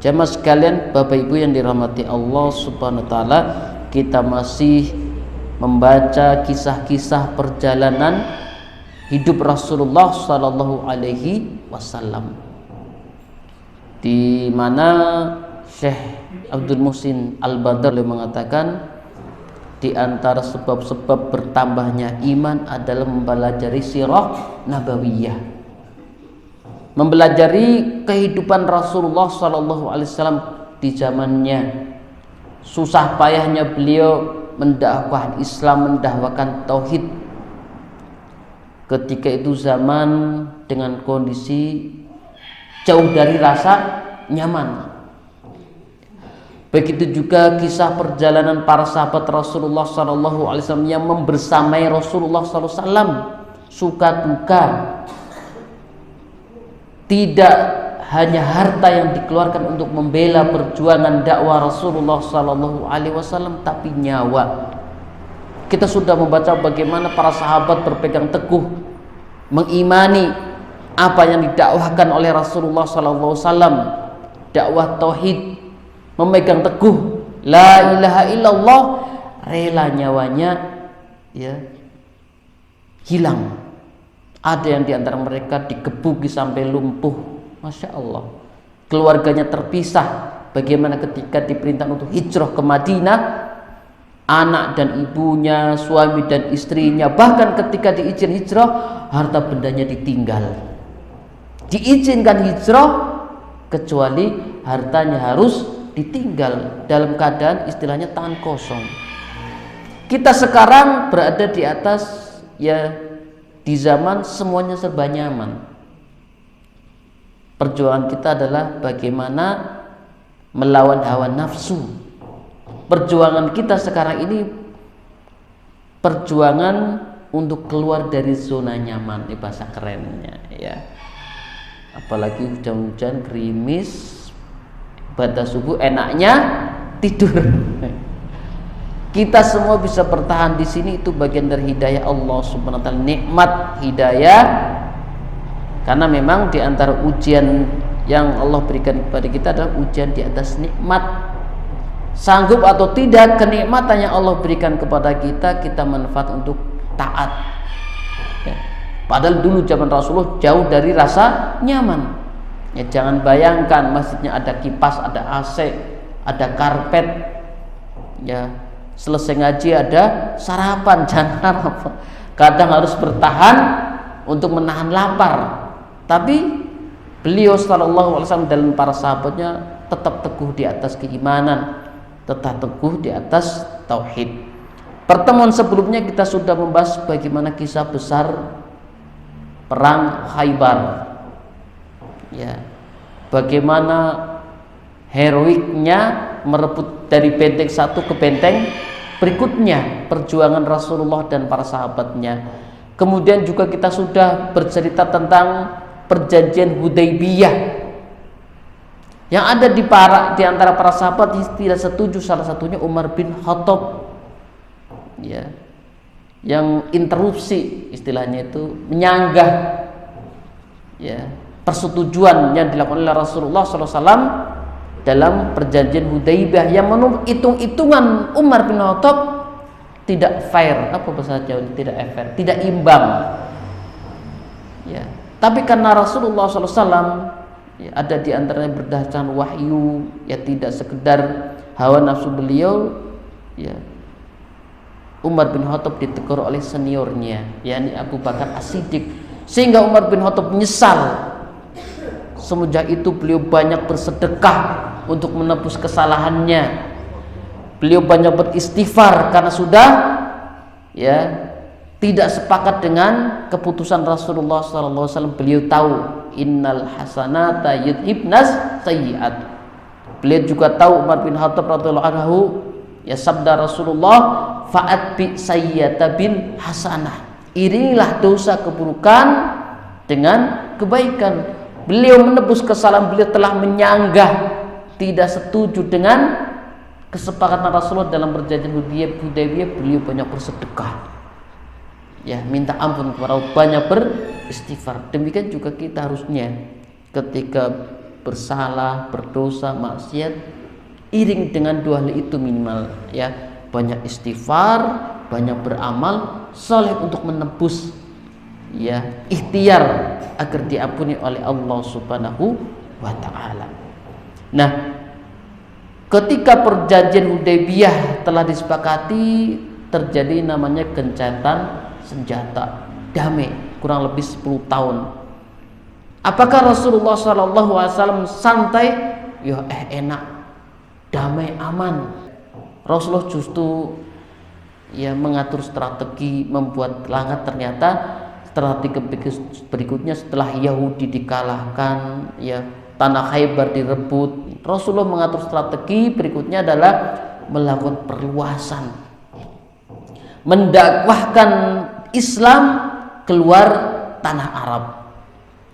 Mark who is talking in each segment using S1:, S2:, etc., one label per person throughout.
S1: Jamaah sekalian, Bapak Ibu yang dirahmati Allah Subhanahu wa taala, kita masih membaca kisah-kisah perjalanan hidup Rasulullah sallallahu alaihi wasallam, di mana Syekh Abdul Muhsin Al-Badr mengatakan di antara sebab-sebab bertambahnya iman adalah mempelajari sirah nabawiyah, mempelajari kehidupan Rasulullah sallallahu alaihi wasallam di zamannya. Susah payahnya beliau mendakwahkan Islam, mendakwakan tauhid. Ketika itu zaman dengan kondisi jauh dari rasa nyaman. Begitu juga kisah perjalanan para sahabat Rasulullah sallallahu alaihi wasallam yang membersamai Rasulullah sallallahu alaihi wasallam, suka duka. Tidak hanya harta yang dikeluarkan untuk membela perjuangan dakwah Rasulullah sallallahu alaihi wasallam, tapi nyawa. Kita sudah membaca bagaimana para sahabat berpegang teguh mengimani apa yang didakwahkan oleh Rasulullah sallallahu alaihi wasallam, dakwah tauhid, memegang teguh la ilaha illallah, rela nyawanya hilang. Ada yang diantara mereka digebuki sampai lumpuh, Masya Allah. Keluarganya terpisah. Bagaimana ketika diperintah untuk hijrah ke Madinah, anak dan ibunya, suami dan istrinya, bahkan ketika diizin hijrah, harta bendanya ditinggal. Diizinkan hijrah, kecuali hartanya harus ditinggal, dalam keadaan istilahnya tangan kosong. Kita sekarang berada di atas, di zaman semuanya serba nyaman. Perjuangan kita adalah bagaimana melawan hawa nafsu. Perjuangan kita sekarang ini perjuangan untuk keluar dari zona nyaman, bahasa kerennya ya. Apalagi hujan-hujan gerimis, pada subuh enaknya tidur. Kita semua bisa bertahan di sini, itu bagian dari hidayah Allah Subhanahu wa taala, nikmat hidayah. Karena memang di antara ujian yang Allah berikan kepada kita adalah ujian di atas nikmat. Sanggup atau tidak kenikmatan yang Allah berikan kepada kita, kita manfaat untuk taat. Padahal dulu zaman Rasulullah jauh dari rasa nyaman. Jangan bayangkan masjidnya ada kipas, ada AC, ada karpet. Selesai ngaji ada sarapan, jangan apa. Kadang harus bertahan untuk menahan lapar. Tapi beliau sallallahu alaihi wasallam dan para sahabatnya tetap teguh di atas keimanan, tetap teguh di atas tauhid. Pertemuan sebelumnya kita sudah membahas bagaimana kisah besar perang Khaybar. Bagaimana heroiknya merebut dari benteng satu ke benteng berikutnya perjuangan Rasulullah dan para sahabatnya. Kemudian juga kita sudah bercerita tentang perjanjian Hudaybiyah yang ada di antara para sahabat tidak setuju, salah satunya Umar bin Khattab yang interupsi, istilahnya itu menyanggah persetujuan yang dilakukan oleh Rasulullah SAW dalam perjanjian Hudaybiyah, yang menurut hitung-hitungan Umar bin Khattab tidak fair, apa bahasa Jawa, tidak fair, tidak imbang. Tapi karena Rasulullah SAW ada di antaranya berdasarkan wahyu, tidak sekedar hawa nafsu beliau, Umar bin Khattab ditegur oleh seniornya, yakni Abu Bakar As-Siddiq, sehingga Umar bin Khattab menyesal. Semenjak itu beliau banyak bersedekah untuk menebus kesalahannya. Beliau banyak beristighfar karena sudah tidak sepakat dengan keputusan Rasulullah SAW. Beliau tahu innal hasanata yudhibnas sayyi'at. Beliau juga tahu, Umar bin Khattab radhiyallahu anhu, sabda Rasulullah, fa'atbi sayyi'ata bil hasanah, iringilah dosa keburukan dengan kebaikan. Beliau menebus kesalahan, beliau telah menyanggah tidak setuju dengan kesepakatan Rasulullah dalam perjanjian Hudaybiyah. Beliau banyak bersedekah, minta ampun kepada Allah, banyak beristighfar. Demikian juga kita harusnya ketika bersalah, berdosa, maksiat, iring dengan dua hal itu minimal ya, banyak istighfar, banyak beramal soleh untuk menebus ya, ikhtiar agar diampuni oleh Allah Subhanahu wa taala. Nah, ketika perjanjian Hudaybiyah telah disepakati, terjadi namanya gencatan senjata, damai kurang lebih 10 tahun. Apakah Rasulullah SAW santai? Ya enak, damai, aman. Rasulullah justru ya mengatur strategi, membuat langkah. Ternyata strategi berikutnya setelah Yahudi dikalahkan, ya tanah Khaybar direbut, Rasulullah mengatur strategi berikutnya adalah melakukan perluasan, mendakwahkan Islam keluar tanah Arab.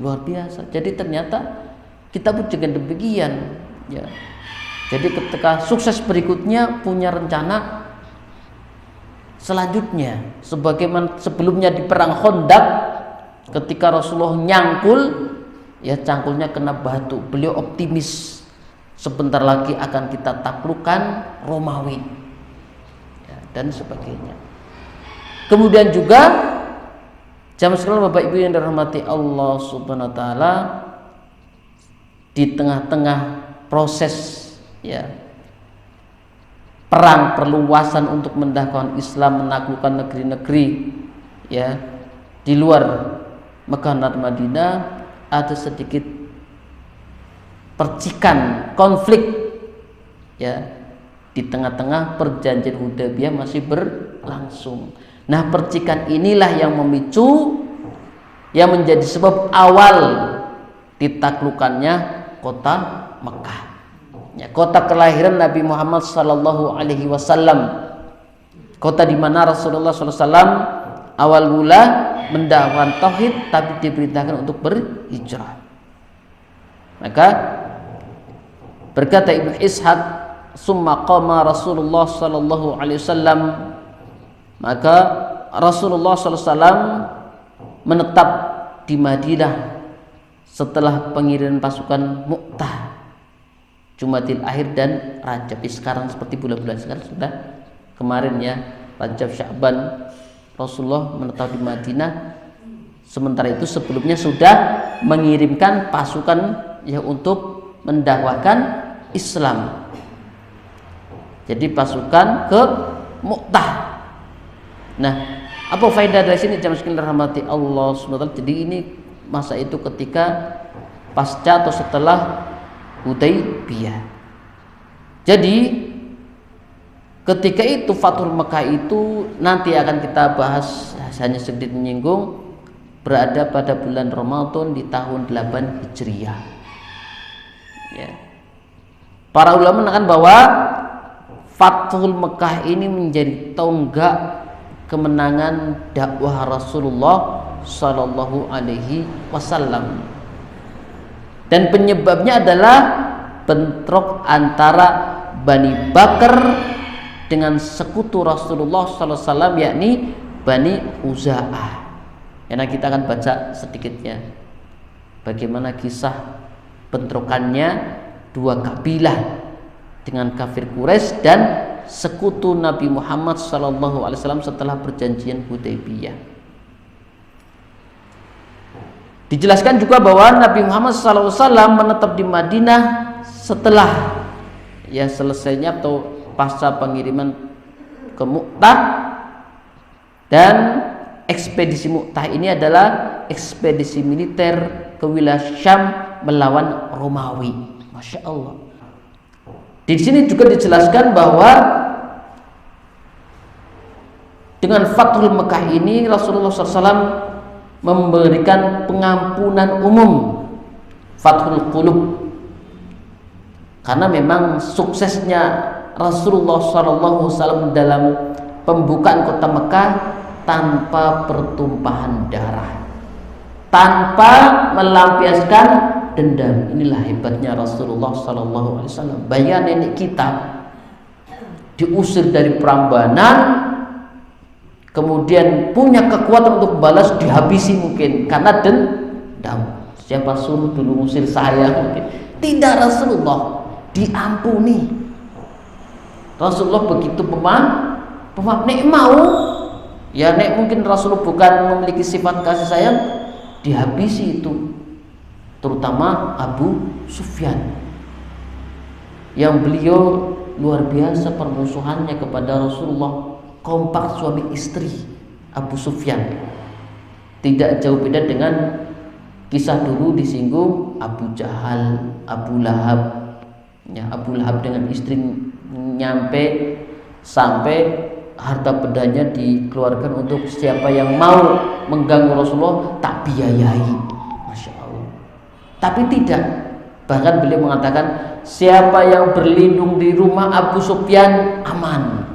S1: Luar biasa. Jadi ternyata kita pun juga demikian ya. Jadi ketika sukses berikutnya punya rencana selanjutnya, sebagaimana sebelumnya di perang Khandaq ketika Rasulullah nyangkul ya, cangkulnya kena batu, beliau optimis sebentar lagi akan kita taklukkan Romawi ya, dan sebagainya. Kemudian juga jamaah sekalian Bapak Ibu yang dirahmati Allah Subhanahu wa taala, di tengah-tengah proses ya perang perluasan untuk mendakwahkan Islam, menaklukkan negeri-negeri ya di luar Mekah dan Madinah, ada sedikit percikan konflik ya di tengah-tengah perjanjian Hudaybiyah masih berlangsung. Nah, percikan inilah yang memicu, yang menjadi sebab awal ditaklukannya kota Mekah ya, kota kelahiran Nabi Muhammad sallallahu alaihi wasallam, kota di mana Rasulullah sallallahu alaihi wasallam awal mula mendakwahkan tauhid tapi diperintahkan untuk berhijrah. Maka berkata Ibnu Ishaq, summa qama Rasulullah sallallahu alaihi wasallam, maka Rasulullah sallallahu alaihi wasallam menetap di Madinah setelah pengiriman pasukan Mu'tah, Jumadil Akhir dan Rajab. Sekarang seperti bulan-bulan sekarang sudah kemarin ya, Rajab, Sya'ban, Rasulullah menetap di Madinah. Sementara itu sebelumnya sudah mengirimkan pasukan ya untuk mendakwahkan Islam. Jadi pasukan ke Mu'tah. Nah, apa faedah dari sini jamaah sekalian rahmati Allah SWT? Jadi ini masa itu ketika pasca atau setelah Hudaybiyah. Jadi ketika itu Fathul Mekah itu nanti akan kita bahas, hanya sedikit menyinggung, berada pada bulan Ramadan di tahun 8 Hijriah ya. Para ulama menekan bahwa Fathul Mekah ini menjadi tonggak kemenangan dakwah Rasulullah Sallallahu Alaihi Wasallam, dan penyebabnya adalah bentrok antara Bani Bakar dengan sekutu Rasulullah Sallallahu Alaihi Wasallam, yakni Bani Uza'ah. Ya, nah kita akan baca sedikitnya bagaimana kisah bentrokannya dua kabilah dengan kafir Quraisy dan sekutu Nabi Muhammad SAW setelah perjanjian Hudaybiyah. Dijelaskan juga bahwa Nabi Muhammad SAW menetap di Madinah setelah ya selesainya atau pasca pengiriman ke Mu'tah, dan ekspedisi Mu'tah ini adalah ekspedisi militer ke wilayah Syam melawan Romawi. Masya Allah. Di sini juga dijelaskan bahwa dengan Fathul Mekah ini Rasulullah SAW memberikan pengampunan umum, Fathul Qulub, karena memang suksesnya Rasulullah SAW dalam pembukaan kota Mekah tanpa pertumpahan darah, tanpa melampiaskan dendam. Inilah hebatnya Rasulullah SAW. Bayangkan nenek kita diusir dari Prambanan, kemudian punya kekuatan untuk balas, dihabisi mungkin karena dendam. Siapa suruh dulu ngusir saya, mungkin Tidak, Rasulullah diampuni. Rasulullah begitu pemaaf. Nek mau, ya nek mungkin Rasulullah bukan memiliki sifat kasih sayang, dihabisi itu. Terutama Abu Sufyan, yang beliau luar biasa permusuhannya kepada Rasulullah. Kompak suami istri Abu Sufyan. Tidak jauh beda dengan kisah dulu disinggung Abu Jahal, Abu Lahab. Ya, Abu Lahab dengan istri nyampe sampai harta bendanya dikeluarkan untuk siapa yang mau mengganggu Rasulullah, tak biayai. Masya Allah. Tapi tidak. Bahkan beliau mengatakan, siapa yang berlindung di rumah Abu Sufyan aman.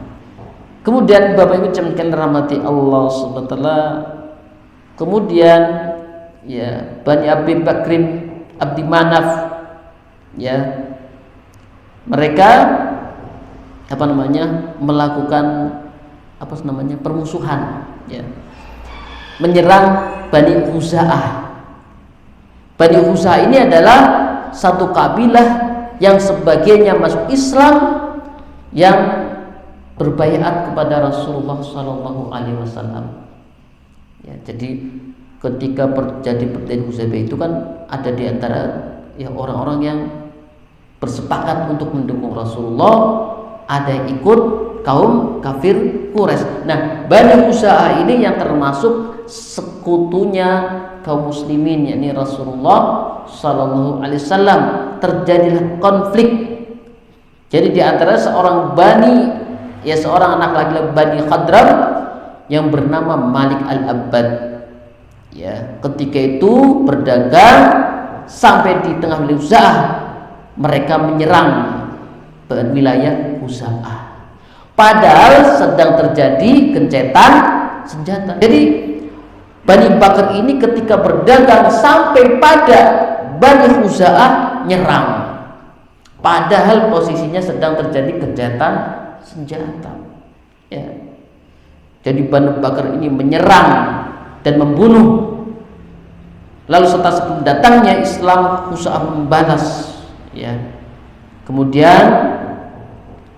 S1: Kemudian Bapak Ibu jemaah rahmati Allah Subhanahu wa taala, kemudian ya Bani Abi Bakrin Abdi Manaf, ya mereka melakukan permusuhan, ya, menyerang Bani Khuza'ah. Bani Khuza'ah ini adalah satu kabilah yang sebagiannya masuk Islam, yang berbaiat kepada Rasulullah Sallallahu Alaihi Wasallam. Ya, jadi ketika terjadi perjanjian Hudaybiyah itu kan ada di antara ya orang-orang yang bersepakat untuk mendukung Rasulullah, ada yang ikut kaum kafir Quraisy. Nah, Bani Khuza'ah ini yang termasuk sekutunya kaum muslimin, yakni Rasulullah Sallallahu Alaihi Wasallam. Terjadilah konflik. Jadi di antara seorang seorang anak laki-laki Bani Khadram yang bernama Malik Al-Abbad. Ya, ketika itu berdagang sampai di tengah wilayah Khuza'ah, mereka menyerang wilayah Khuza'ah. Padahal sedang terjadi gencatan senjata. Jadi Bani Bakar ini ketika berdagang sampai pada Bani Khuza'ah nyerang. Padahal posisinya sedang terjadi gencatan senjata. Ya. Jadi Bani Bakar ini menyerang dan membunuh. Lalu setelah datangnya Islam, Khuza'ah membalas. Ya. Kemudian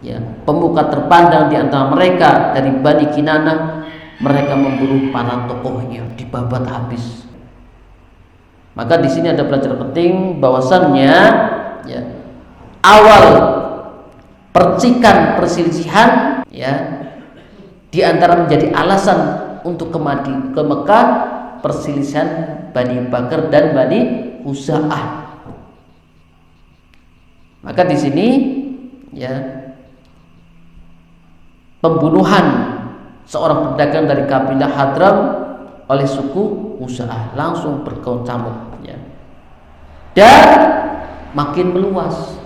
S1: ya, pemuka terpandang di antara mereka dari Bani Kinanah, mereka membunuh para tokohnya, dibabat habis. Maka di sini ada pelajaran penting bahwasannya ya, awal perselisihan ya di antara menjadi alasan untuk ke Mekah, perselisihan Bani Bakar dan Bani Khuza'ah. Maka di sini ya pembunuhan seorang pedagang dari kabilah Hadram oleh suku Khuza'ah langsung berkecamuk, ya. Dan makin meluas.